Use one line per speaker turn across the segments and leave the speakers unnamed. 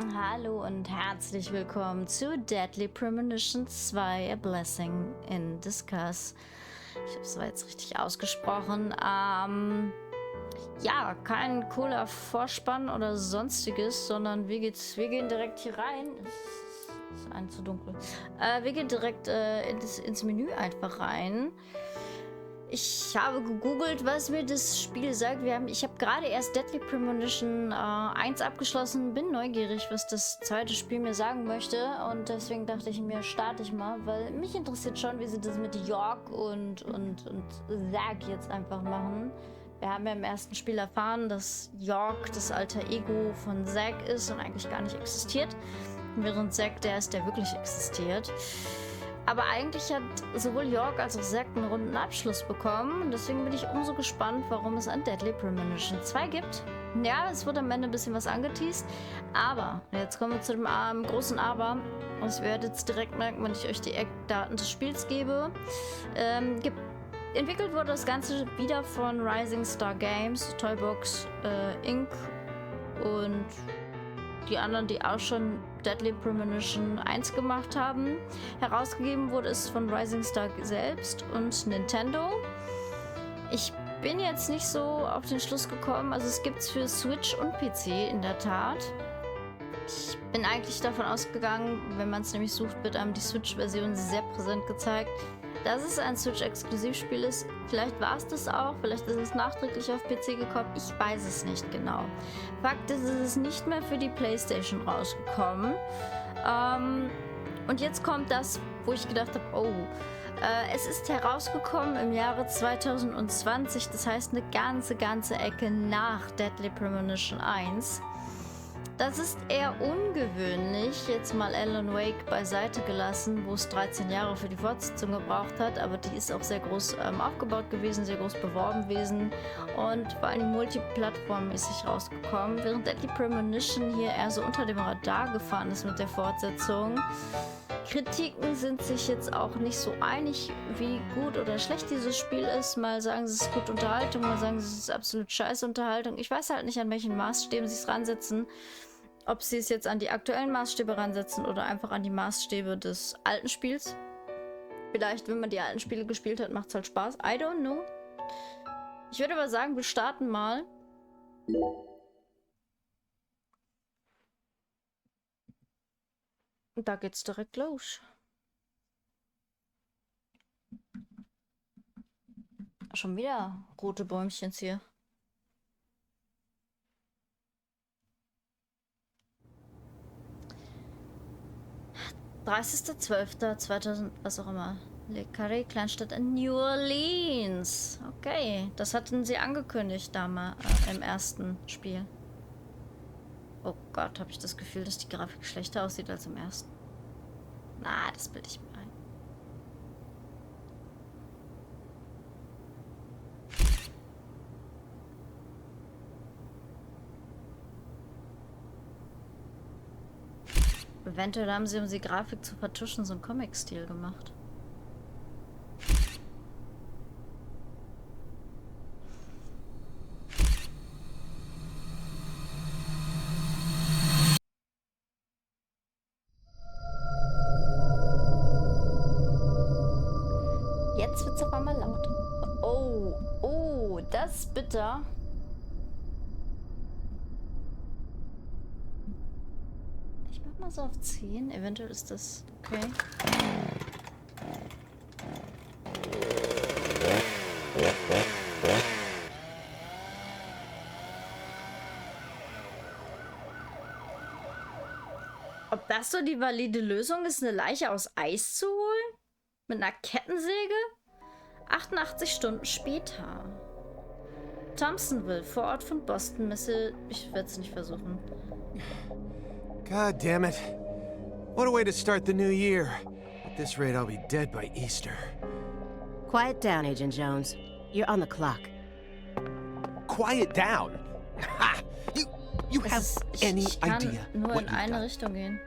Hallo und herzlich willkommen zu Deadly Premonition 2, A Blessing in Discuss. Ich habe es zwar jetzt richtig ausgesprochen. Ja, kein cooler Vorspann oder sonstiges, sondern wir gehen direkt hier rein. Ist ein zu dunkel. Wir gehen direkt ins Menü einfach rein. Ich habe gegoogelt, was mir das Spiel sagt. Ich habe gerade erst Deadly Premonition 1 abgeschlossen, bin neugierig, was das zweite Spiel mir sagen möchte. Und deswegen dachte ich mir, starte ich mal, weil mich interessiert schon, wie sie das mit York und Zack jetzt einfach machen. Wir haben ja im ersten Spiel erfahren, dass York das alter Ego von Zack ist und eigentlich gar nicht existiert. Während Zack der ist, der wirklich existiert. Aber eigentlich hat sowohl York als auch Zack einen runden Abschluss bekommen. Und deswegen bin ich umso gespannt, warum es ein Deadly Premonition 2 gibt. Ja, es wird am Ende ein bisschen was angeteast. Aber, jetzt kommen wir zu dem großen Aber. Und ich werde jetzt direkt merken, wenn ich euch die Eckdaten des Spiels gebe. Entwickelt wurde das Ganze wieder von Rising Star Games, Toybox, Inc. und die anderen, die auch schon Deadly Premonition 1 gemacht haben. Herausgegeben wurde es von Rising Star selbst und Nintendo. Ich bin jetzt nicht so auf den Schluss gekommen, also es gibt es für Switch und PC in der Tat. Ich bin eigentlich davon ausgegangen, wenn man es nämlich sucht, wird einem die Switch-Version sehr präsent gezeigt, dass es ein Switch-Exklusivspiel ist. Vielleicht war es das auch, vielleicht ist es nachträglich auf PC gekommen, ich weiß es nicht genau. Fakt ist, es ist nicht mehr für die PlayStation rausgekommen. Und jetzt kommt das, wo ich gedacht habe, oh, es ist herausgekommen im Jahre 2020, das heißt eine ganze Ecke nach Deadly Premonition 1. Das ist eher ungewöhnlich, jetzt mal Alan Wake beiseite gelassen, wo es 13 Jahre für die Fortsetzung gebraucht hat, aber die ist auch sehr groß aufgebaut gewesen, sehr groß beworben gewesen und vor allem multiplattformmäßig rausgekommen, während Deadly Premonition hier eher so unter dem Radar gefahren ist mit der Fortsetzung. Kritiken sind sich jetzt auch nicht so einig, wie gut oder schlecht dieses Spiel ist. Mal sagen sie, es ist gute Unterhaltung, mal sagen sie, es ist absolut scheiß Unterhaltung. Ich weiß halt nicht, an welchen Maßstäben sie es ransetzen. Ob sie es jetzt an die aktuellen Maßstäbe ransetzen oder einfach an die Maßstäbe des alten Spiels. Vielleicht, wenn man die alten Spiele gespielt hat, macht es halt Spaß. I don't know. Ich würde aber sagen, wir starten mal. Und da geht's direkt los. Schon wieder rote Bäumchen hier. (30.12.2000), was auch immer. Le Carré, Kleinstadt in New Orleans. Okay, das hatten sie angekündigt damals im ersten Spiel. Oh Gott, habe ich das Gefühl, dass die Grafik schlechter aussieht als im ersten. Na, das bilde ich mir ein. Eventuell haben sie, um die Grafik zu vertuschen, so einen Comic-Stil gemacht. Jetzt wird's auf einmal laut. Oh, das ist bitter. Ich mach mal so auf 10. Eventuell ist das okay. Ob das so die valide Lösung ist, eine Leiche aus Eis zu holen? Mit einer Kettensäge? 88 Stunden später. Thompsonville, Vorort von Boston, Messe. Ich werde es nicht versuchen.
God damn it. What a way to start the new year. At this rate, I'll be dead by Easter.
Quiet down, Agent Jones. You're on the clock.
Quiet down? Ha! You have any
Ich kann
idea
nur
what
in
you've
eine
done?
Richtung gehen.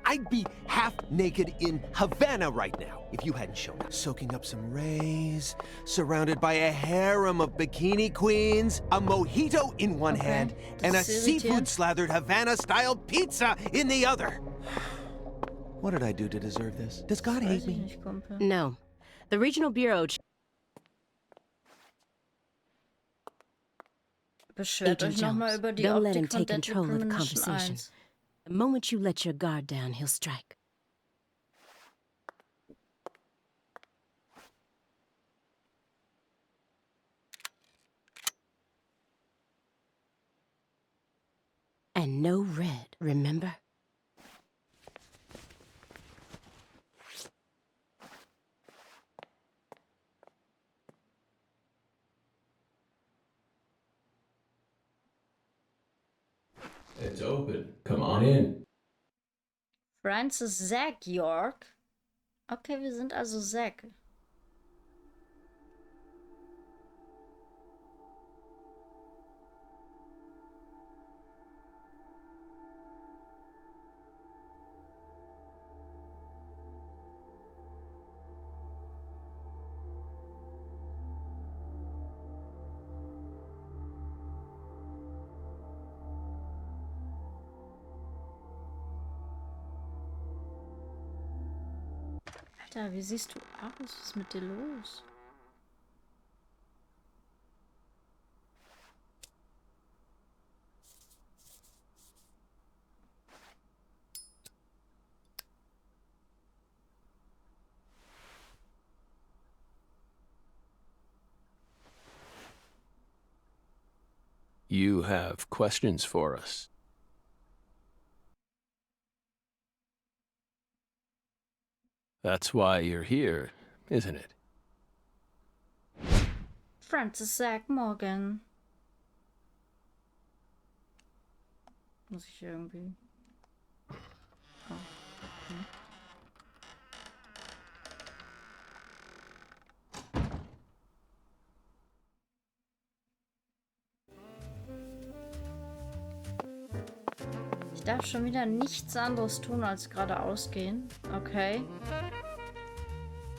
I'd be half naked in Havana right now if you hadn't shown up. Soaking up some rays, surrounded by a harem of bikini queens, a mojito in one hand, and a seafood-slathered Havana-style pizza in the other. What did I do to deserve this? Does God hate me?
No. The Regional Bureau...
Beschwert euch nochmal über die
don't let him
Optik von
take
Deadly
control of the
Premonition
conversation.
1.
The moment you let your guard down, he'll strike. And no red, remember?
It's open. Come on in.
Francis York. Okay, wir sind also Zack. Alter, wie siehst du aus? Was ist mit dir los?
You have questions for us? That's why you're here, isn't it?
Francis Morgen. Muss ich irgendwie... Oh. Okay. Ich darf schon wieder nichts anderes tun, als geradeaus gehen. Okay.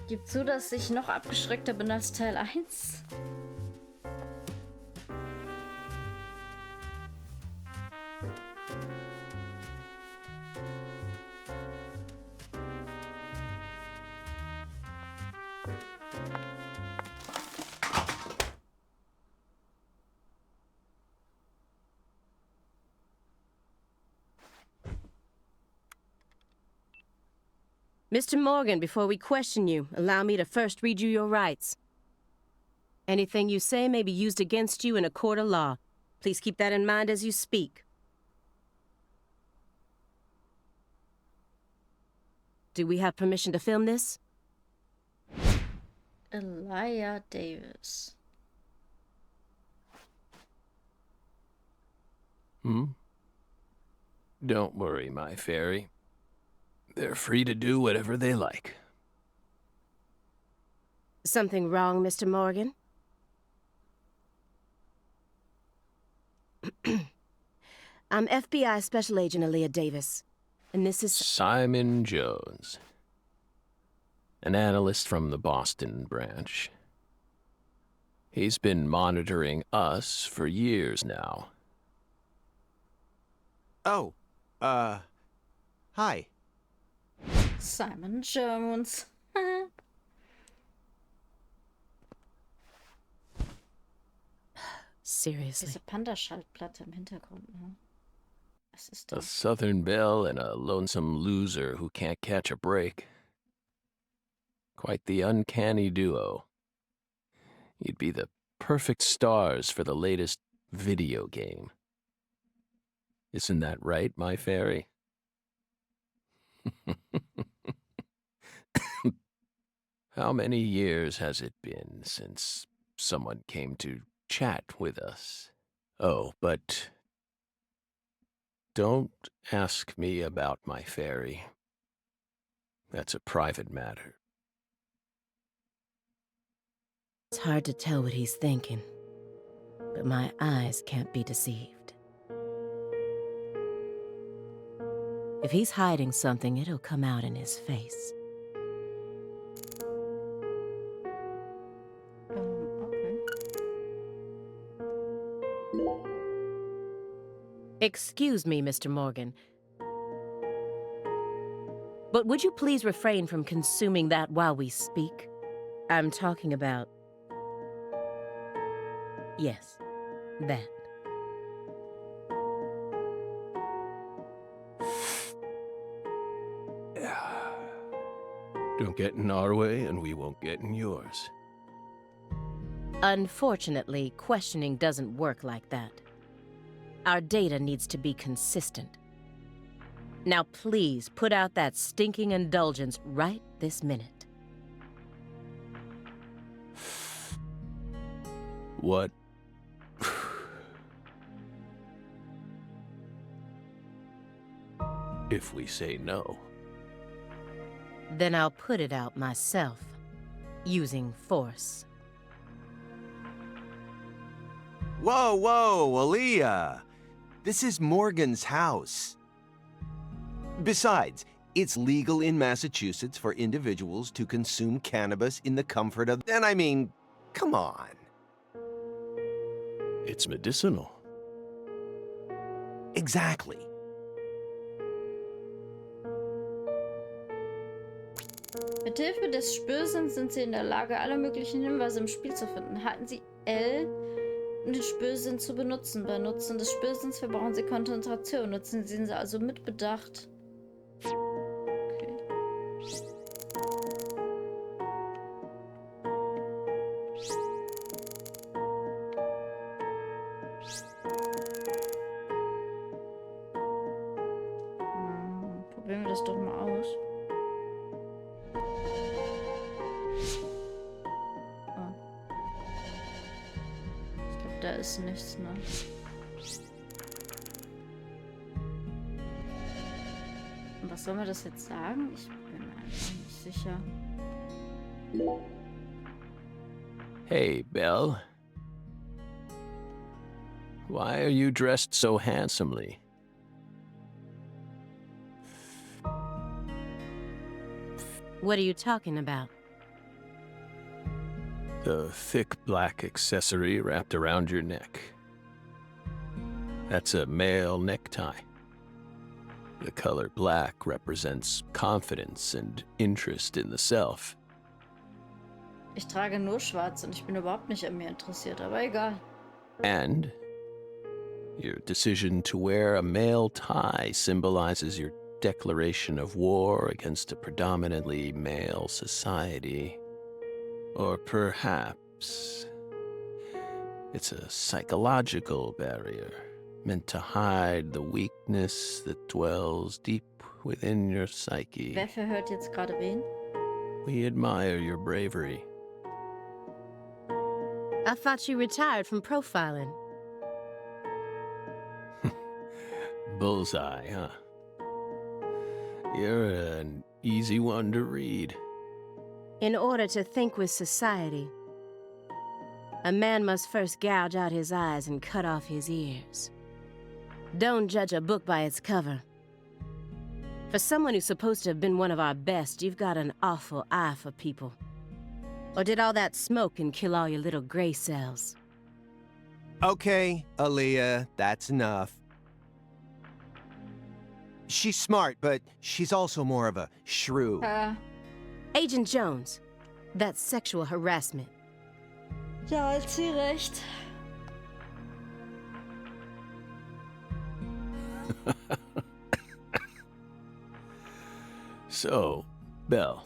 Gib zu, dass ich noch abgeschreckter bin als Teil 1.
Mr. Morgan, before we question you, allow me to first read you your rights. Anything you say may be used against you in a court of law. Please keep that in mind as you speak. Do we have permission to film this?
Elijah Davis.
Don't worry, my fairy. They're free to do whatever they like.
Something wrong, Mr. Morgan? I'm FBI Special Agent Aaliyah Davis, and this is...
Simon Jones. An analyst from the Boston branch. He's been monitoring us for years now.
Oh, hi.
Simon Jones.
Seriously.
Diese Panda-Schaltplatte im Hintergrund, ne? Was ist
A
das?
Southern belle and a lonesome loser who can't catch a break. Quite the uncanny duo. You'd be the perfect stars for the latest video game. Isn't that right, my fairy? How many years has it been since someone came to chat with us? Oh, but don't ask me about my fairy. That's a private matter.
It's hard to tell what he's thinking, but my eyes can't be deceived. If he's hiding something, it'll come out in his face.
Okay.
Excuse me, Mr. Morgan. But would you please refrain from consuming that while we speak? I'm talking about... Yes, that.
Don't get in our way, and we won't get in yours.
Unfortunately, questioning doesn't work like that. Our data needs to be consistent. Now please put out that stinking indulgence right this minute.
What? If we say no?
Then I'll put it out myself, using force.
Whoa, whoa, Aaliyah! This is Morgan's house. Besides, it's legal in Massachusetts for individuals to consume cannabis in the comfort of... And I mean, come on.
It's medicinal.
Exactly.
Mithilfe des Spürsinns sind Sie in der Lage, alle möglichen Hinweise im Spiel zu finden. Halten Sie L, um den Spürsinn zu benutzen. Bei Nutzen des Spürsinns verbrauchen Sie Konzentration. Nutzen Sie ihn also mit Bedacht. Okay. Probieren wir das doch mal aus. Da ist nichts, ne? Und was soll man das jetzt sagen? Ich bin mir einfach nicht sicher.
Hey, Belle. Why are you dressed so handsomely?
What are you talking about?
The thick black accessory wrapped around your neck. That's a male necktie. The color black represents confidence and interest in the self.
Ich trage nur schwarz und ich bin überhaupt nicht an mir interessiert, aber egal.
And your decision to wear a male tie symbolizes your declaration of war against a predominantly male society. Or perhaps it's a psychological barrier meant to hide the weakness that dwells deep within your psyche.
Wer verhört jetzt gerade wen?
We admire your bravery.
I thought you retired from profiling.
Bullseye, huh? You're an easy one to read.
In order to think with society, a man must first gouge out his eyes and cut off his ears. Don't judge a book by its cover. For someone who's supposed to have been one of our best, you've got an awful eye for people. Or did all that smoke and kill all your little gray cells?
Okay, Aaliyah, that's enough. She's smart, but she's also more of a shrew.
Agent Jones, that's sexual harassment.
Ja, hat sie recht.
So, Belle,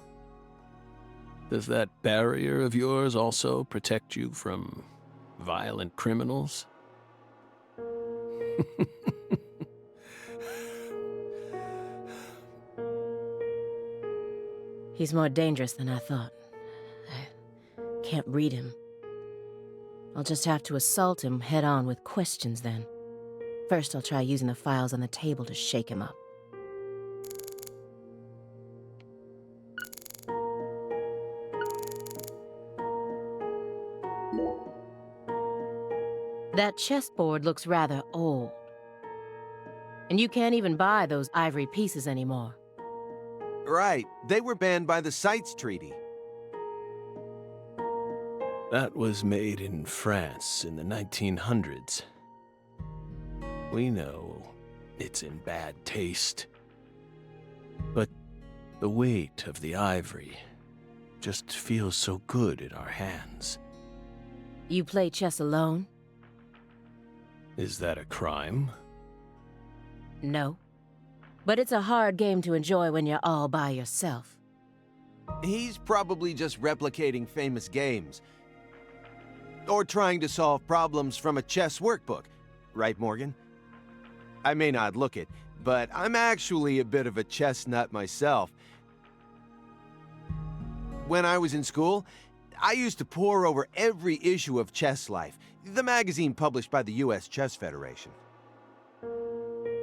does that barrier of yours also protect you from violent criminals?
He's more dangerous than I thought. I can't read him. I'll just have to assault him head-on with questions then. First, I'll try using the files on the table to shake him up. That chessboard looks rather old. And you can't even buy those ivory pieces anymore.
Right, they were banned by the CITES Treaty.
That was made in France in the 1900s. We know it's in bad taste. But the weight of the ivory just feels so good in our hands.
You play chess alone?
Is that a crime?
No. But it's a hard game to enjoy when you're all by yourself.
He's probably just replicating famous games. Or trying to solve problems from a chess workbook. Right, Morgan? I may not look it, but I'm actually a bit of a chess nut myself. When I was in school, I used to pore over every issue of Chess Life, the magazine published by the U.S. Chess Federation.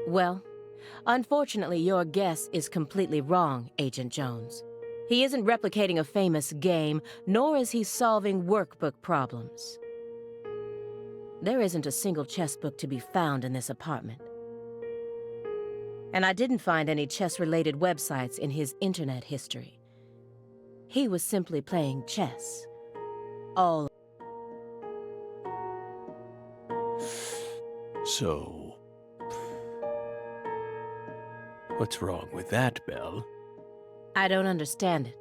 Well, unfortunately, your guess is completely wrong, Agent Jones. He isn't replicating a famous game, nor is he solving workbook problems. There isn't a single chess book to be found in this apartment. And I didn't find any chess-related websites in his internet history. He was simply playing chess. All.
So, what's wrong with that, Belle?
I don't understand it.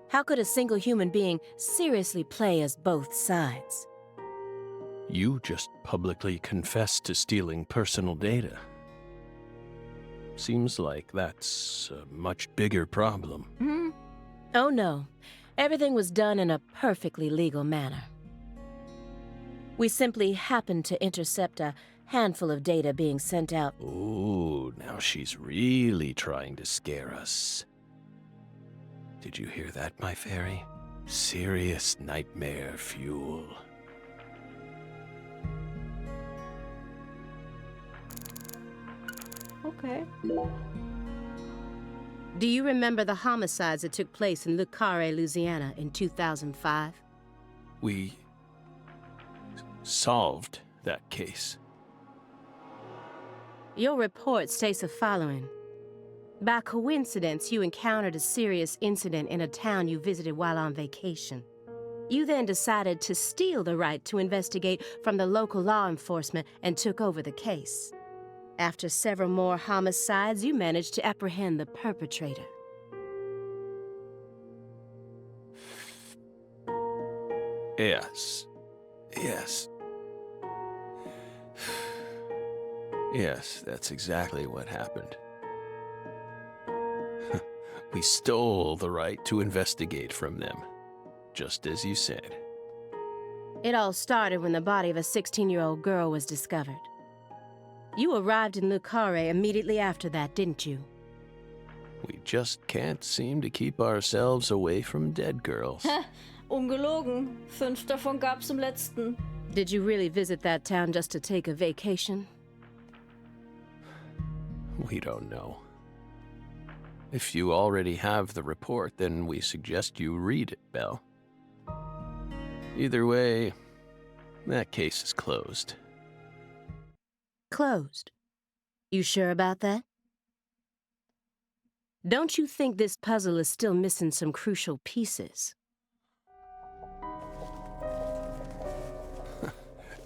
How could a single human being seriously play as both sides?
You just publicly confessed to stealing personal data. Seems like that's a much bigger problem.
Oh no. Everything was done in a perfectly legal manner. We simply happened to intercept a handful of data being sent out.
Ooh, now she's really trying to scare us. Did you hear that, my fairy? Serious nightmare fuel.
Okay.
Do you remember the homicides that took place in Carré, Louisiana in 2005?
We solved that case.
Your report states the following. By coincidence, you encountered a serious incident in a town you visited while on vacation. You then decided to steal the right to investigate from the local law enforcement and took over the case. After several more homicides, you managed to apprehend the perpetrator.
Yes. Yes, that's exactly what happened. We stole the right to investigate from them, just as you said.
It all started when the body of a 16-year-old girl was discovered. You arrived in Le Carré immediately after that, didn't you?
We just can't seem to keep ourselves away from dead girls.
Ungelogen. 5 davon gab's im letzten.
Did you really visit that town just to take a vacation?
We don't know. If you already have the report, then we suggest you read it, Belle. Either way, that case is closed.
Closed. You sure about that? Don't you think this puzzle is still missing some crucial pieces?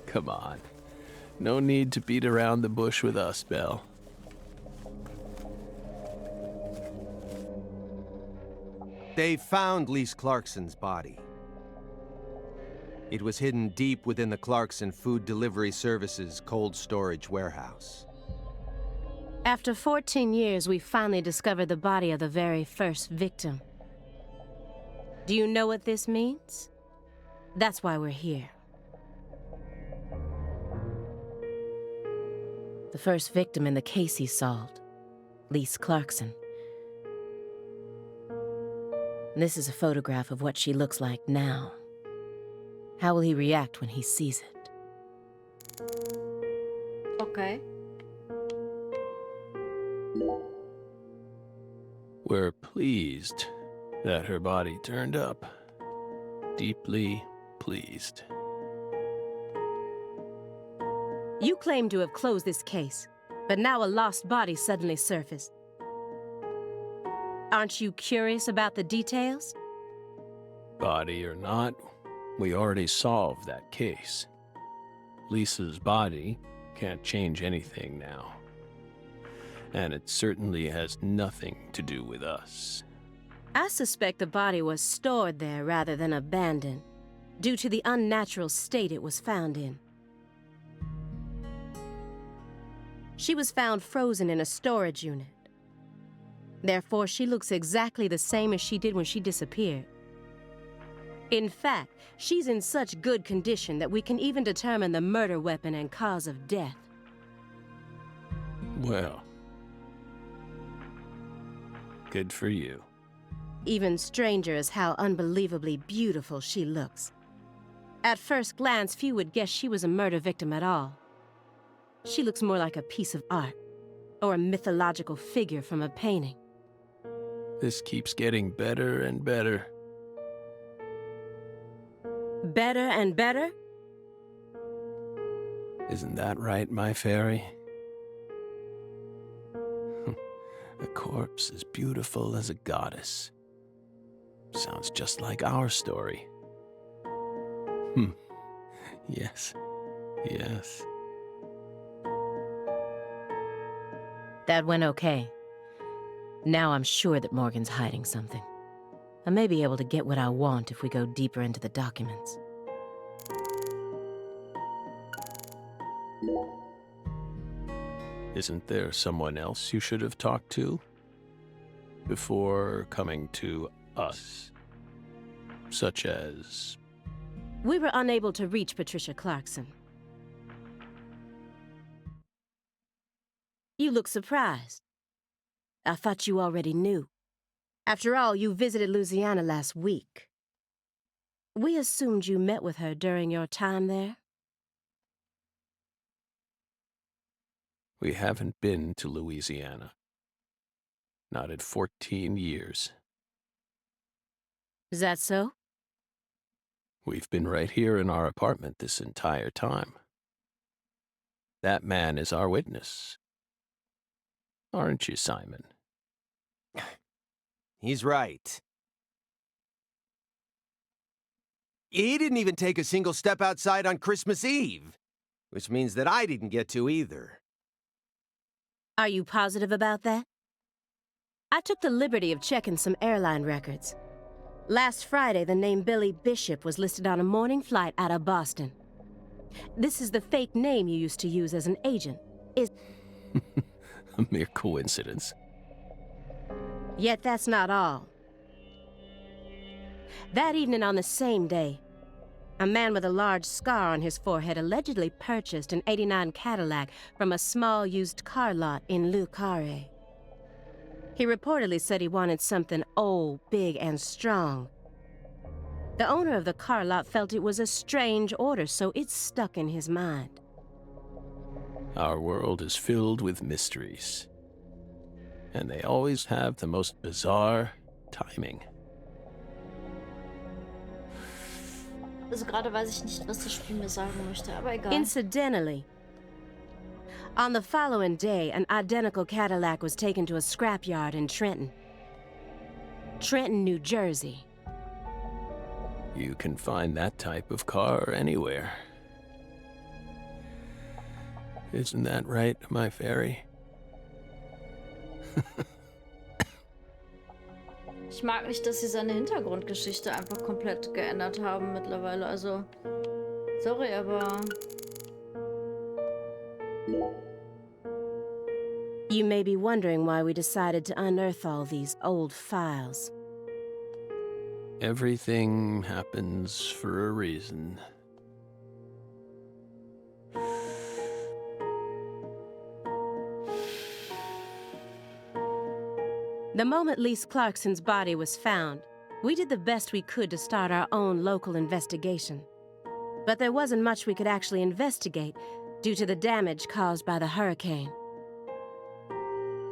Come on. No need to beat around the bush with us, Belle.
They found Lise Clarkson's body. It was hidden deep within the Clarkson Food Delivery Services cold storage warehouse.
After 14 years, we finally discovered the body of the very first victim. Do you know what this means? That's why we're here. The first victim in the case he solved, Lise Clarkson. This is a photograph of what she looks like now. How will he react when he sees it?
Okay.
We're pleased that her body turned up. Deeply pleased.
You claim to have closed this case. But now a lost body suddenly surfaced. Aren't you curious about the details?
Body or not, we already solved that case. Lisa's body can't change anything now. And it certainly has nothing to do with us.
I suspect the body was stored there rather than abandoned, due to the unnatural state it was found in. She was found frozen in a storage unit. Therefore, she looks exactly the same as she did when she disappeared. In fact, she's in such good condition that we can even determine the murder weapon and cause of death.
Well, good for you.
Even stranger is how unbelievably beautiful she looks. At first glance, few would guess she was a murder victim at all. She looks more like a piece of art, or a mythological figure from a painting.
This keeps getting better and better.
Better and better?
Isn't that right, my fairy? A corpse as beautiful as a goddess. Sounds just like our story. Yes. Yes.
That went okay. Now I'm sure that Morgan's hiding something. I may be able to get what I want if we go deeper into the documents.
Isn't there someone else you should have talked to before coming to us? Such as...
We were unable to reach Patricia Clarkson. You look surprised. I thought you already knew. After all, you visited Louisiana last week. We assumed you met with her during your time there.
We haven't been to Louisiana. Not in 14 years.
Is that so?
We've been right here in our apartment this entire time. That man is our witness. Aren't you, Simon?
He's right. He didn't even take a single step outside on Christmas Eve, which means that I didn't get to either.
Are you positive about that? I took the liberty of checking some airline records. Last Friday, the name Billy Bishop was listed on a morning flight out of Boston. This is the fake name you used to use as an agent.
A mere coincidence.
Yet that's not all. That evening on the same day, a man with a large scar on his forehead allegedly purchased an '89 Cadillac from a small used car lot in Le Carré. He reportedly said he wanted something old, big, and strong. The owner of the car lot felt it was a strange order, so it stuck in his mind.
Our world is filled with mysteries. And they always have the most bizarre timing.
Also gerade weiß ich nicht, was das Spiel mir sagen möchte, aber egal.
Incidentally, on the following day, an identical Cadillac was taken to a scrapyard in Trenton, New Jersey.
You can find that type of car anywhere. Isn't that right, my fairy?
Ich mag nicht, dass sie seine Hintergrundgeschichte einfach komplett geändert haben mittlerweile. Also, sorry, aber...
You may be wondering why we decided to unearth all these old files.
Everything happens for a reason.
The moment Lise Clarkson's body was found, we did the best we could to start our own local investigation. But there wasn't much we could actually investigate due to the damage caused by the hurricane.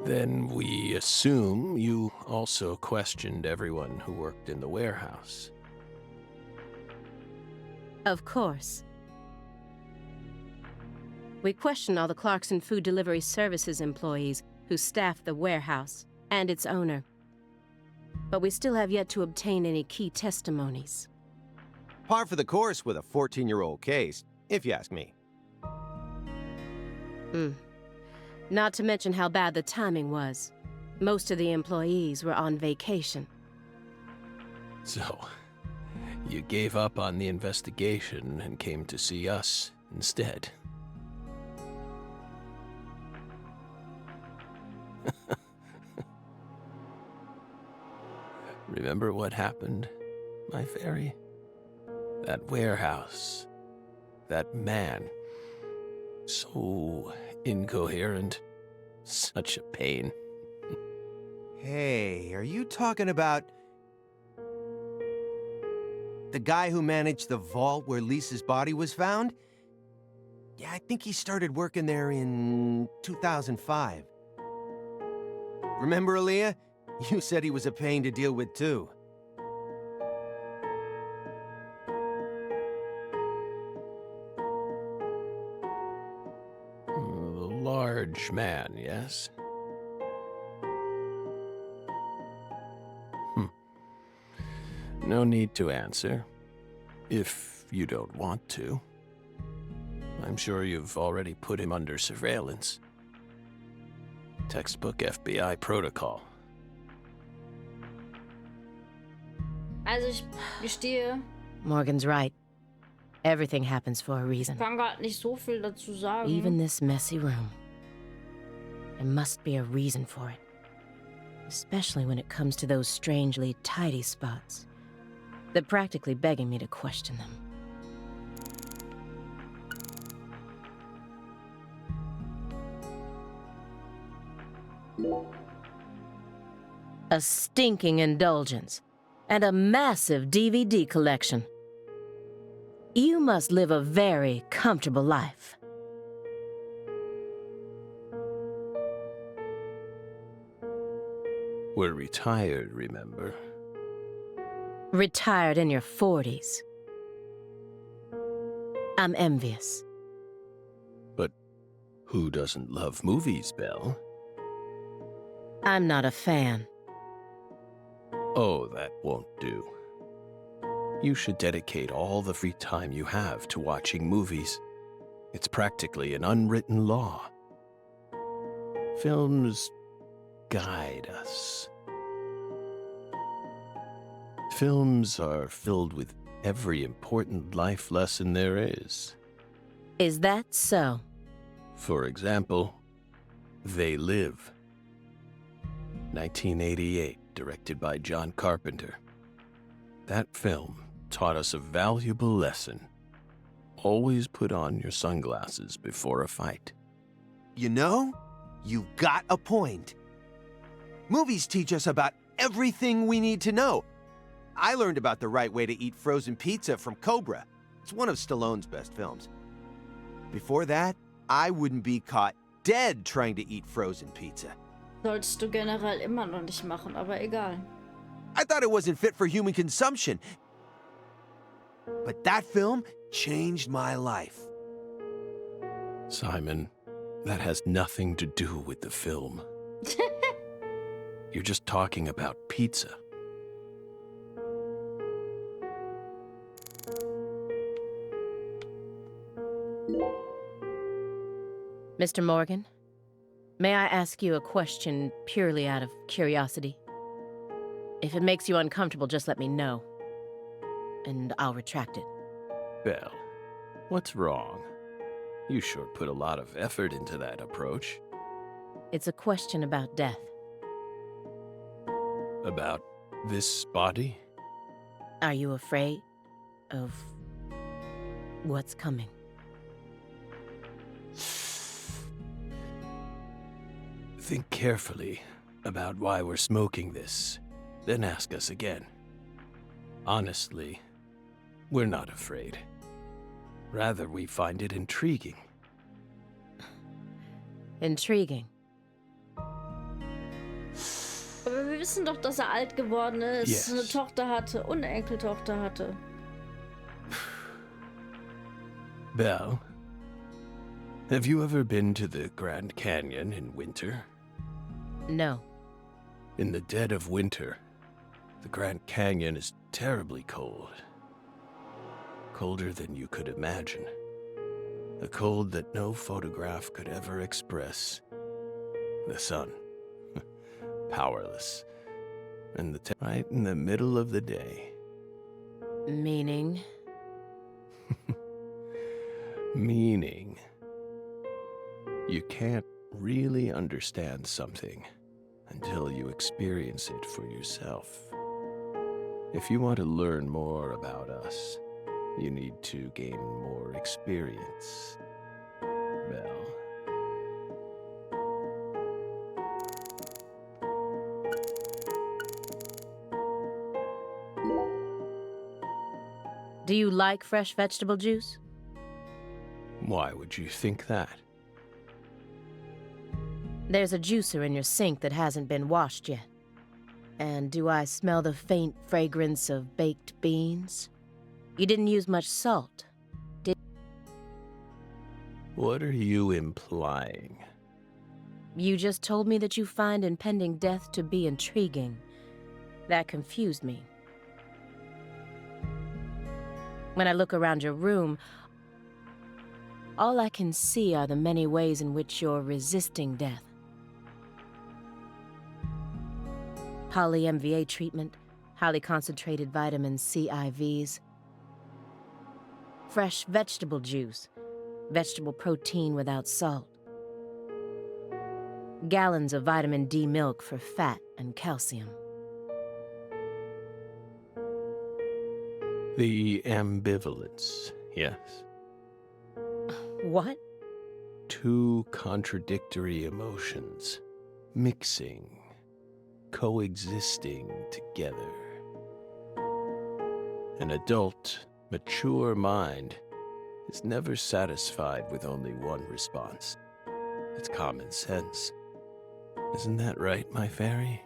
Then we assume you also questioned everyone who worked in the warehouse.
Of course. We questioned all the Clarkson Food Delivery Services employees who staff the warehouse and its owner. But we still have yet to obtain any key testimonies.
Par for the course with a 14-year-old case, if you ask me.
Not to mention how bad the timing was. Most of the employees were on vacation.
So, you gave up on the investigation and came to see us instead. Remember what happened, my fairy? That warehouse. That man. So incoherent. Such a pain.
Hey, are you talking about the guy who managed the vault where Lisa's body was found? Yeah, I think he started working there in 2005. Remember, Aaliyah? You said he was a pain to deal with, too.
The large man, yes? No need to answer, if you don't want to. I'm sure you've already put him under surveillance. Textbook FBI protocol.
Also ich gestehe,
Morgan's right. Everything happens for a reason.
ich kann gerade nicht so viel dazu sagen.
Even this messy room. There must be a reason for it. Especially when it comes to those strangely tidy spots. They're practically begging me to question them. A stinking indulgence. And a massive DVD collection. You must live a very comfortable life.
We're retired, remember?
Retired in your 40s. I'm envious.
But who doesn't love movies, Belle?
I'm not a fan.
Oh, that won't do. You should dedicate all the free time you have to watching movies. It's practically an unwritten law. Films guide us. Films are filled with every important life lesson there is.
Is that so?
For example, They Live. 1988, directed by John Carpenter. That film taught us a valuable lesson. Always put on your sunglasses before a fight.
You know, you got a point. Movies teach us about everything we need to know. I learned about the right way to eat frozen pizza from Cobra. It's one of Stallone's best films. Before that, I wouldn't be caught dead trying to eat frozen pizza.
Solltest du generell immer noch nicht machen, aber egal.
I thought it wasn't fit for human consumption. But that film changed my life.
Simon, that has nothing to do with the film. You're just talking about pizza.
Mr. Morgan, may I ask you a question purely out of curiosity? If it makes you uncomfortable, just let me know, and I'll retract it.
Belle, what's wrong? You sure put a lot of effort into that approach.
It's a question about death.
About this body?
Are you afraid of what's coming?
Think carefully about why we're smoking this, then ask us again. Honestly, we're not afraid. Rather, we find it intriguing.
Intriguing.
Aber wir wissen doch, dass er alt geworden ist,
Yes.
eine Tochter hatte und eine Enkeltochter hatte.
Belle, Have you ever been to the Grand Canyon in winter?
No.
In the dead of winter, the Grand Canyon is terribly cold. Colder than you could imagine. A cold that no photograph could ever express. The sun, powerless, and right in the middle of the day.
Meaning?
Meaning, you can't really understand something until you experience it for yourself. If you want to learn more about us, you need to gain more experience. Well,
Do you like fresh vegetable juice?
why would you think that?
There's a juicer in your sink that hasn't been washed yet. And do I smell the faint fragrance of baked beans? You didn't use much salt, did
What are you implying?
you? Just told me that you find impending death to be intriguing. That confused me. When I look around your room, all I can see are the many ways in which you're resisting death. Poly-MVA treatment, highly concentrated vitamin C IVs, fresh vegetable juice, vegetable protein without salt, gallons of vitamin D milk for fat and calcium.
The ambivalence, yes.
What?
Two contradictory emotions, mixing, coexisting together. An adult, mature mind is never satisfied with only one response. It's common sense. Isn't that right, my fairy?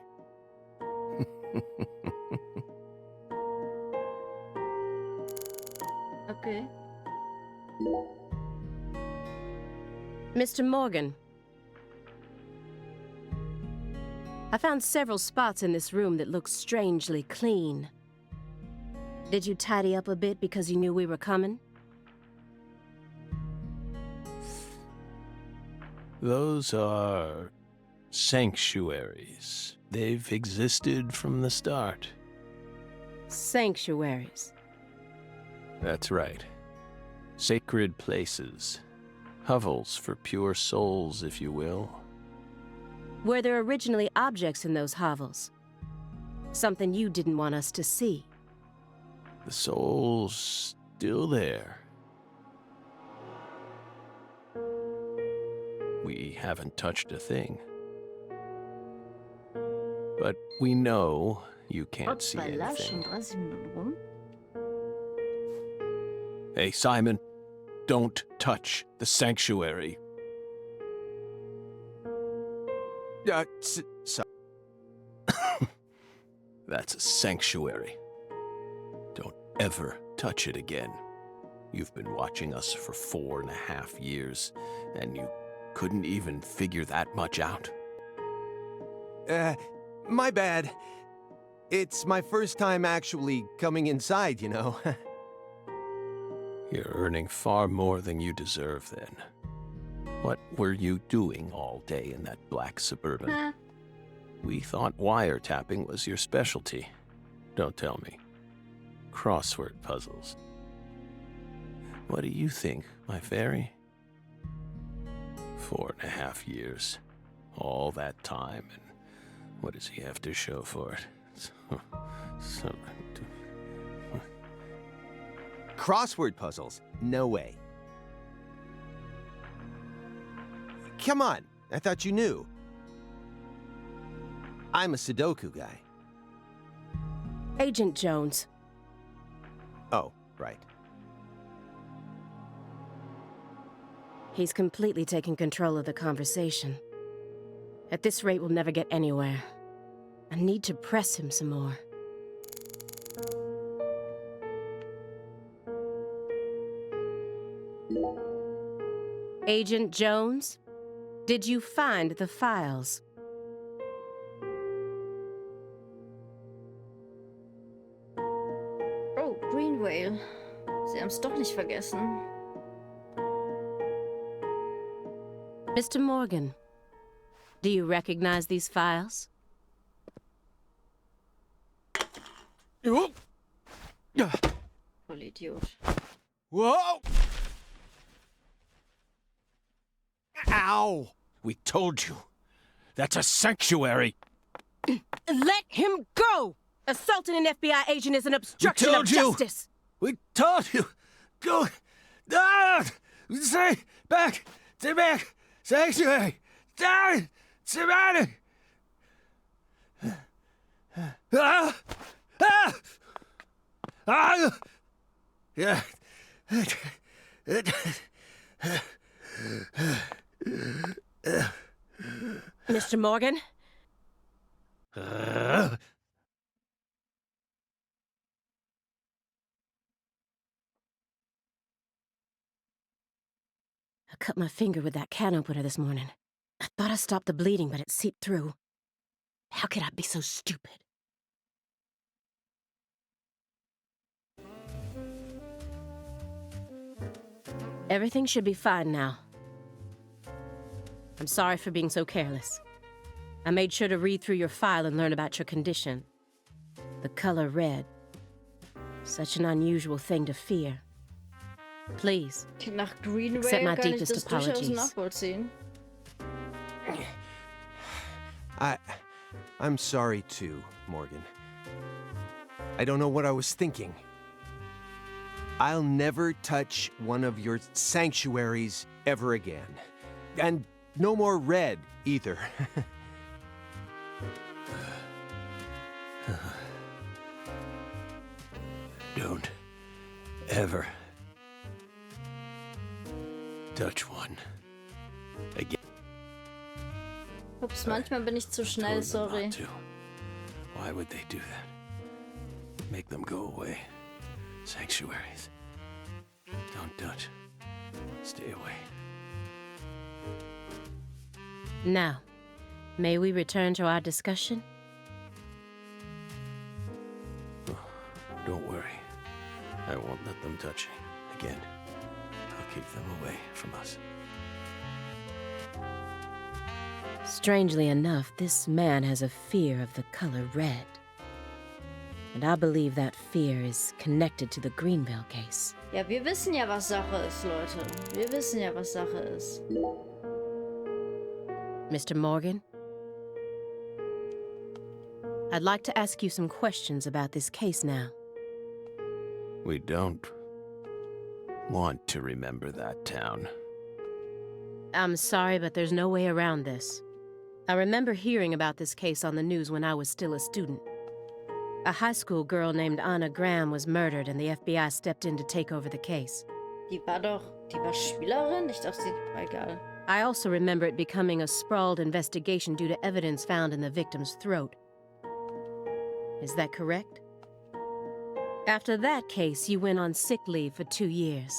Okay.
Mr. Morgan, I found several spots in this room that look strangely clean. Did you tidy up a bit because you knew we were coming?
Those are sanctuaries. They've existed from the start.
Sanctuaries.
That's right. Sacred places. Hovels for pure souls, if you will.
Were there originally objects in those hovels? Something you didn't want us to see?
The soul's still there. We haven't touched a thing. But we know you can't see
Hoppala, schon
anything.
30 Minuten rum.
Hey, Simon, don't touch the sanctuary. That's a sanctuary. Don't ever touch it again. You've been watching us for 4.5 years, and you couldn't even figure that much out.
My bad. It's my first time actually coming inside, you know.
You're earning far more than you deserve then. What were you doing all day in that black Suburban?
Huh.
We thought wiretapping was your specialty. Don't tell me. Crossword puzzles. What do you think, my fairy? 4.5 years. All that time, and what does he have to show for it? So
Crossword puzzles? No way. Come on, I thought you knew. I'm a Sudoku guy.
Agent Jones.
Oh, right.
He's completely taken control of the conversation. At this rate, we'll never get anywhere. I need to press him some more. Agent Jones, did you find the files?
Oh, Greenvale. Sie haben es doch nicht vergessen.
Mr. Morgan, do you recognize these files?
Whoa!
Voll Idiot.
Whoa! Ow!
We told you. That's a sanctuary.
Let him go! Assaulting an FBI agent is an obstruction of
told you.
justice.
We told you. Go. Ah! Stay back. Stay back. Sanctuary. Down. Surrounded. Ah! Ah! Ah! Yeah.
Mr. Morgan? I cut my finger with that can opener this morning. I thought I stopped the bleeding, but it seeped through. How could I be so stupid? Everything should be fine now. I'm sorry for being so careless. I made sure to read through your file and learn about your condition. The color red. Such an unusual thing to fear. Please,
Nach Greenvale
accept my
kann ich
deepest
das durchaus
apologies.
nachvollziehen.
I'm sorry too, Morgan. I don't know what I was thinking. I'll never touch one of your sanctuaries ever again. And no more red, either.
Don't ever touch one again.
Ups, manchmal bin ich zu schnell,
Told them
sorry.
not to. Why would they do that? Make them go away. Sanctuaries. Don't touch. Stay away.
Now, may we return to our discussion?
Don't worry. I won't let them touch you again. I'll keep them away from us.
Strangely enough, this man has a fear of the color red. And I believe that fear is connected to the Greenvale case.
Ja, wir wissen ja, was Sache ist, Leute. Wir wissen ja, was Sache ist.
Mr. Morgan? I'd like to ask you some questions about this case now.
We don't want to remember that town.
I'm sorry, but there's no way around this. I remember hearing about this case on the news when I was still a student. A high school girl named Anna Graham was murdered and the FBI stepped in to take over the case.
Die war Spielerin? Ich dachte, sie war egal.
I also remember it becoming a sprawled investigation due to evidence found in the victim's throat. Is that correct? After that case, you went on sick leave for 2 years.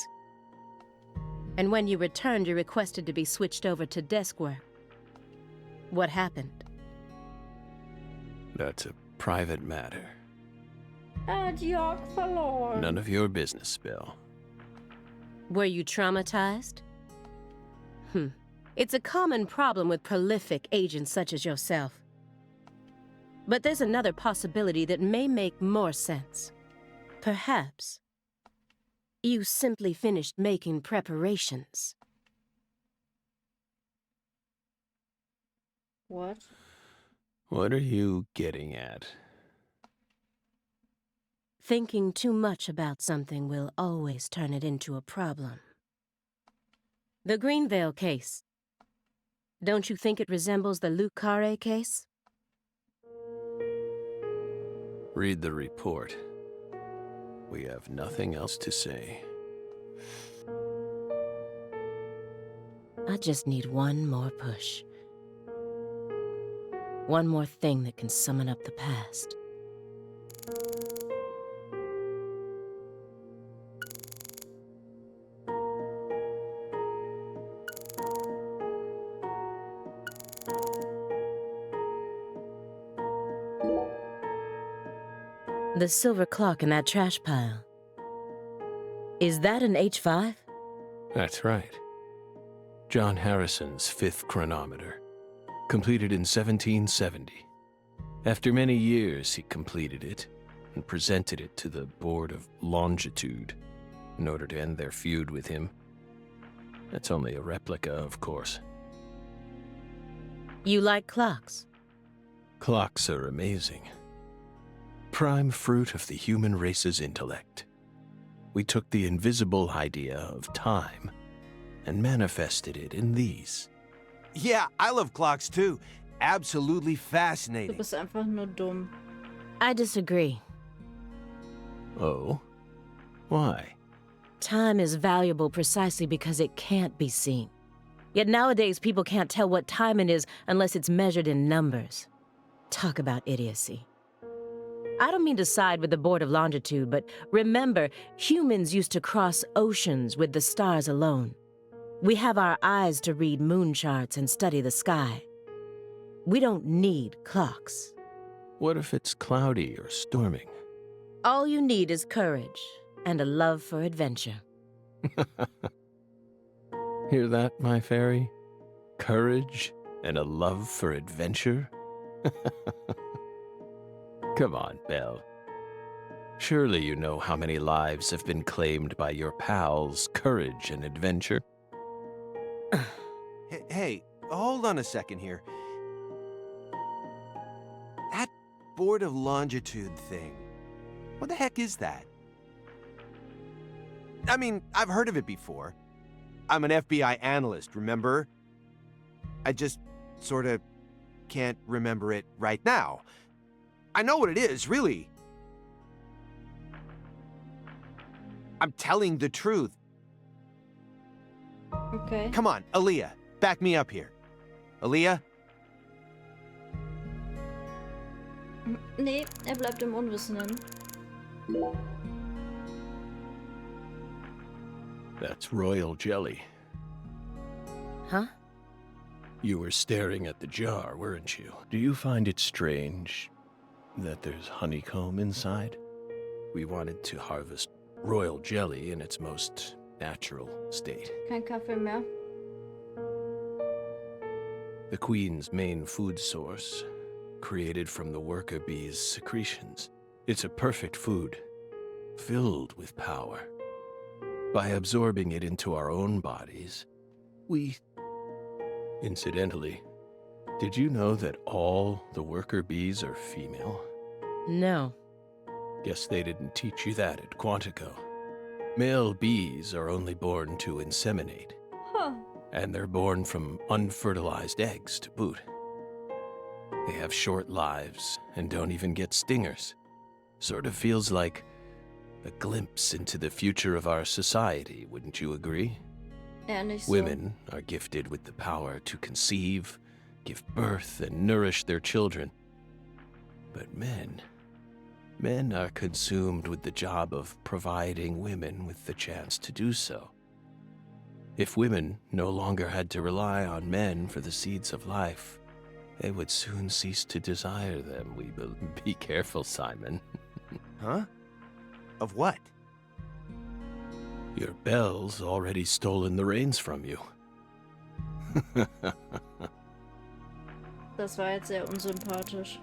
And when you returned, you requested to be switched over to desk work. What happened?
That's a private matter.
Hat York verloren.
None of your business, Bill.
Were you traumatized? It's a common problem with prolific agents such as yourself. But there's another possibility that may make more sense. Perhaps you simply finished making preparations.
What?
What are you getting at?
Thinking too much about something will always turn it into a problem. The Greenvale case. Don't you think it resembles the Luke Carré case?
Read the report. We have nothing else to say.
I just need one more push. One more thing that can summon up the past. The silver clock in that trash pile. Is that an H5?
That's right. John Harrison's 5th chronometer, completed in 1770. After many years, he completed it and presented it to the Board of Longitude in order to end their feud with him. That's only a replica, of course.
You like clocks?
Clocks are amazing. Prime fruit of the human race's intellect. We took the invisible idea of time and manifested it in these.
Yeah, I love clocks too. Absolutely
Du
fascinating.
bist einfach nur dumm.
I disagree.
Oh? Why?
Time is valuable precisely because it can't be seen. Yet nowadays people can't tell what time it is unless it's measured in numbers. Talk about idiocy. I don't mean to side with the Board of Longitude, but remember, humans used to cross oceans with the stars alone. We have our eyes to read moon charts and study the sky. We don't need clocks.
What if it's cloudy or storming?
All you need is courage and a love for adventure.
Hear that, my fairy? Courage and a love for adventure? Come on, Belle. Surely you know how many lives have been claimed by your pals' courage and adventure.
Hey, hold on a second here. That Board of Longitude thing. What the heck is that? I mean, I've heard of it before. I'm an FBI analyst, remember? I just sort of can't remember it right now. I know what it is, really. I'm telling the truth.
Okay.
Come on, Aaliyah, back me up here. Aaliyah?
Nee, bleibt im Unwissenden.
That's royal jelly.
Huh?
You were staring at the jar, weren't you? Do you find it strange that there's honeycomb inside? We wanted to harvest royal jelly in its most natural state.
Kein Kaffee mehr.
The queen's main food source, created from the worker bee's secretions. It's a perfect food, filled with power. By absorbing it into our own bodies, we... Incidentally, did you know that all the worker bees are female?
No.
Guess they didn't teach you that at Quantico. Male bees are only born to inseminate,
Huh.
and they're born from unfertilized eggs to boot. They have short lives and don't even get stingers. Sort of feels like a glimpse into the future of our society, wouldn't you agree?
Ja, nicht so.
Women are gifted with the power to conceive, give birth, and nourish their children. But men are consumed with the job of providing women with the chance to do so. If women no longer had to rely on men for the seeds of life, they would soon cease to desire them. Be careful, Simon.
Huh? Of what?
Your Belle's already stolen the reins from you.
Das war jetzt sehr unsympathisch.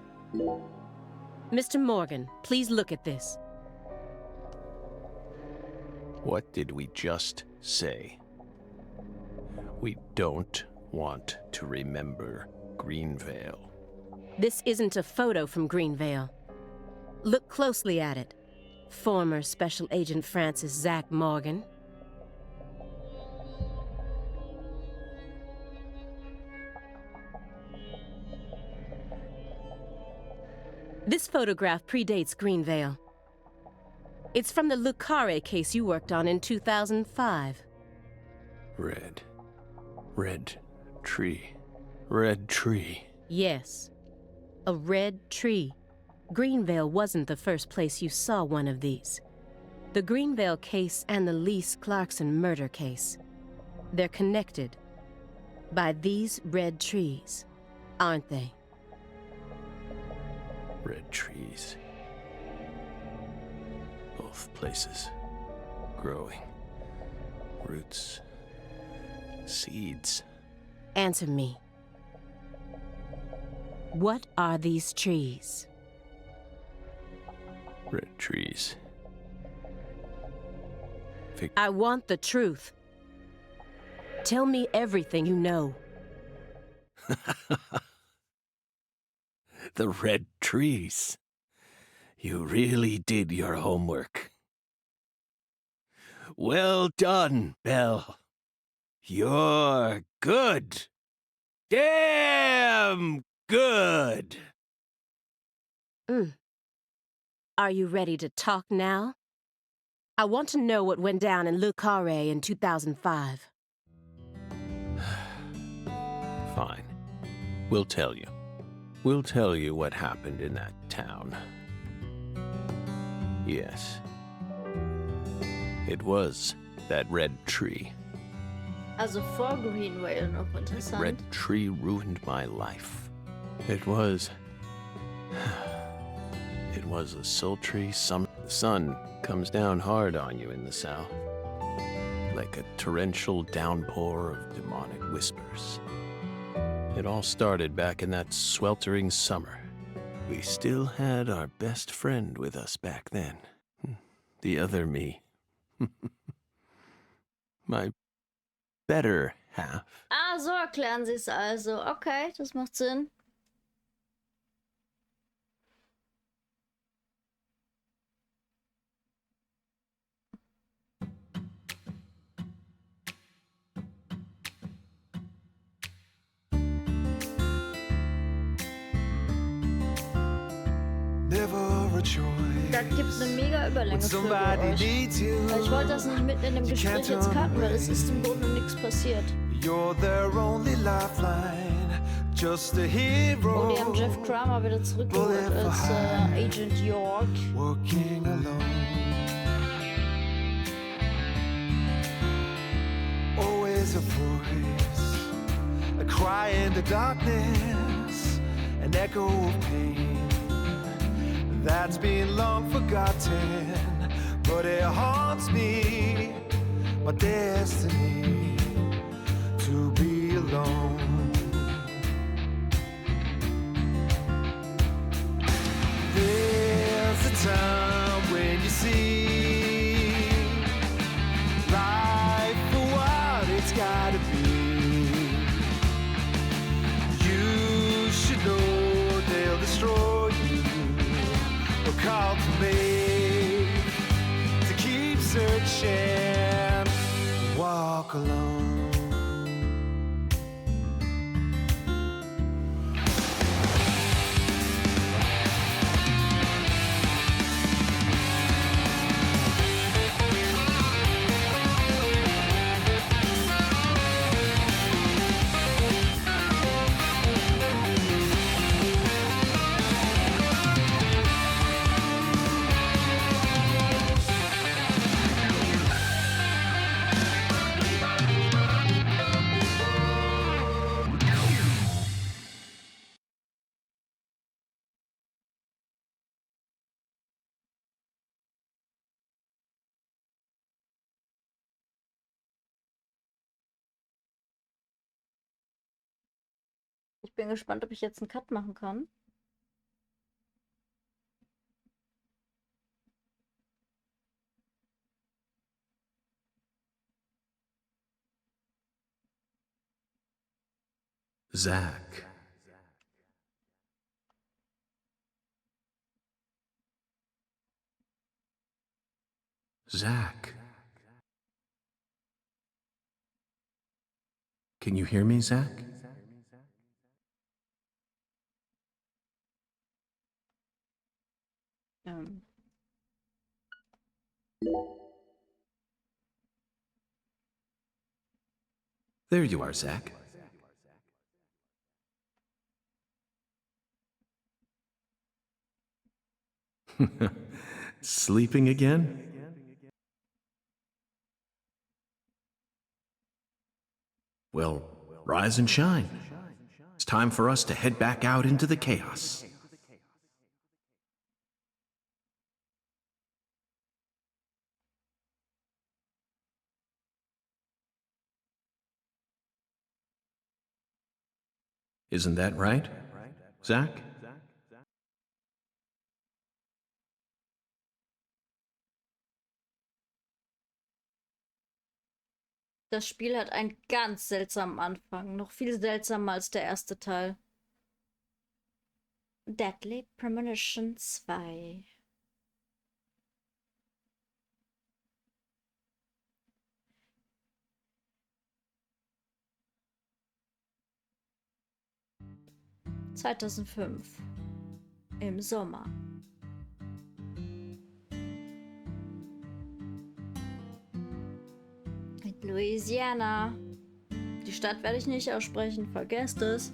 Mr. Morgan, please look at this.
What did we just say? We don't want to remember Greenvale.
This isn't a photo from Greenvale. Look closely at it. Former Special Agent Francis Zach Morgan. This photograph predates Greenvale. It's from the Carré case you worked on in 2005.
Red tree. Red tree.
Yes, a red tree. Greenvale wasn't the first place you saw one of these. The Greenvale case and the Lise Clarkson murder case. They're connected by these red trees, aren't they?
Red trees. both places. Growing. Roots. Seeds.
Answer me. What are these trees?
Red trees.
I want the truth. Tell me everything you know.
The red trees. You really did your homework. Well done, Belle. You're good. Damn good.
Are you ready to talk now? I want to know what went down in Le Carré in 2005.
Fine. We'll tell you. We'll tell you what happened in that town. Yes. It was that red tree.
Also vor Greenway noch
That
interessant.
red tree ruined my life. It was a sultry summer. The sun comes down hard on you in the south, like a torrential downpour of demonic whispers. It all started back in that sweltering summer. We still had our best friend with us back then. The other me. My better half.
Ah, so erklären sie es also. Okay, das macht Sinn. Da gibt es eine mega Überlänge für euch. Ich wollte das nicht mitten in dem Gespräch jetzt cutten, weil es ist im Grunde nichts passiert.
You're their only lifeline, just a hero.
Und die haben Jeff Kramer wieder zurückgeholt als Agent York.
Working alone. Always a voice, a cry in the darkness, an echo of pain that's been long forgotten, but it haunts me, my destiny to be alone. There's a time when you see life for what it's gotta be. You should know they'll destroy you, or call to me to keep searching, walk alone.
Ich bin gespannt, ob ich jetzt einen Cut machen kann.
Zach. Zach. Can you hear me, Zach? There you are, Zach. Sleeping again? Well, rise and shine. It's time for us to head back out into the chaos. Isn't that right, Zach?
Das Spiel hat einen ganz seltsamen Anfang. Noch viel seltsamer als der erste Teil. Deadly Premonition 2. (2005) im Sommer. Mit Louisiana. Die Stadt werde ich nicht aussprechen, vergesst es.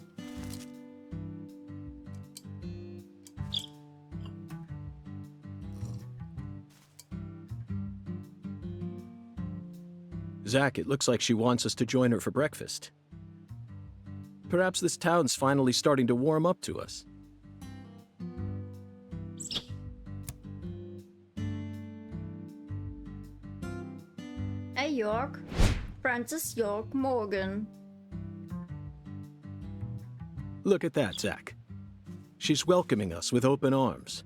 Zach, it looks like she wants us to join her for breakfast. Perhaps this town's finally starting to warm up to us.
Hey York. Franics York Morgen.
Look at that, Zach. She's welcoming us with open arms.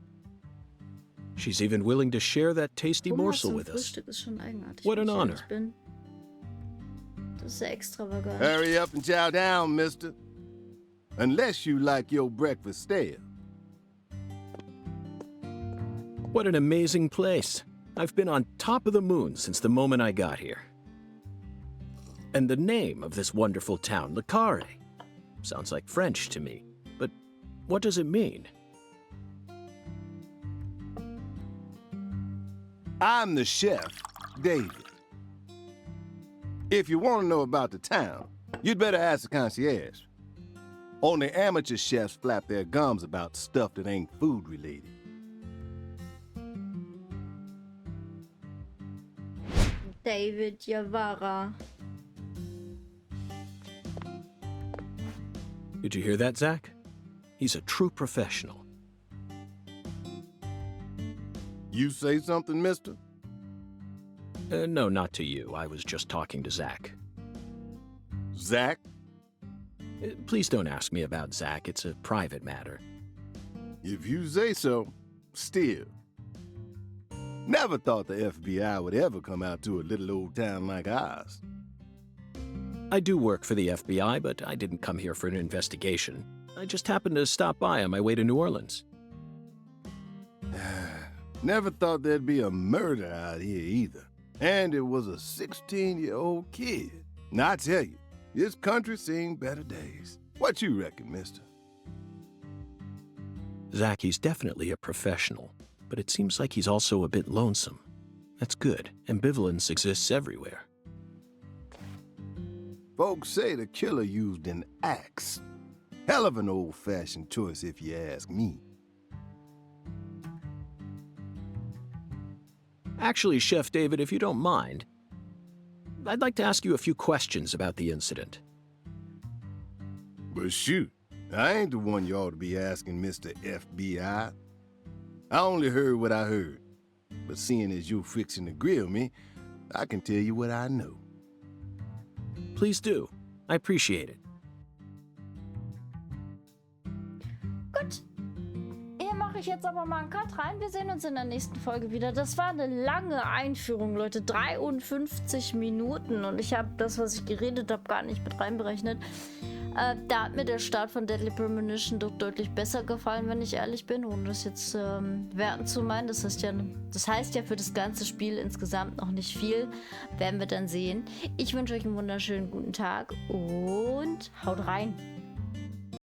She's even willing to share that tasty morsel with us.
Frühstück ist schon eigenartig,
What an
wenn ich
honor.
ehrlich bin. Das ist ja extravagant.
Hurry up and chow down, mister. Unless you like your breakfast stale.
What an amazing place. I've been on top of the moon since the moment I got here. And the name of this wonderful town, Le Carré, sounds like French to me. But what does it mean?
I'm the chef, David. If you want to know about the town, you'd better ask the concierge. Only amateur chefs flap their gums about stuff that ain't food related.
David Javara.
Did you hear that, Zach? He's a true professional.
You say something, mister?
No, not to you. I was just talking to Zach.
Zach?
Please don't ask me about Zach. It's a private matter.
If you say so, still. Never thought the FBI would ever come out to a little old town like ours.
I do work for the FBI, but I didn't come here for an investigation. I just happened to stop by on my way to New Orleans.
Never thought there'd be a murder out here either. And it was a 16-year-old kid. Now, I tell you, this country's seen better days. What you reckon, mister?
Zach, he's definitely a professional, but it seems like he's also a bit lonesome. That's good. Ambivalence exists everywhere.
Folks say the killer used an axe. Hell of an old-fashioned choice, if you ask me.
Actually, Chef David, if you don't mind, I'd like to ask you a few questions about the incident.
But shoot, I ain't the one you ought to be asking, Mr. FBI. I only heard what I heard. But seeing as you're fixing to grill me, I can tell you what I know.
Please do. I appreciate it.
Gut. Hier mache ich jetzt aber mal einen Cut rein. Wir sehen uns in der nächsten Folge wieder. Das war eine lange Einführung, Leute. 53 Minuten. Und ich habe das, was ich geredet habe, gar nicht mit reinberechnet. Da hat mir der Start von Deadly Premonition doch deutlich besser gefallen, wenn ich ehrlich bin, ohne das jetzt werten zu meinen. Das heißt ja für das ganze Spiel insgesamt noch nicht viel. Werden wir dann sehen. Ich wünsche euch einen wunderschönen guten Tag und haut rein.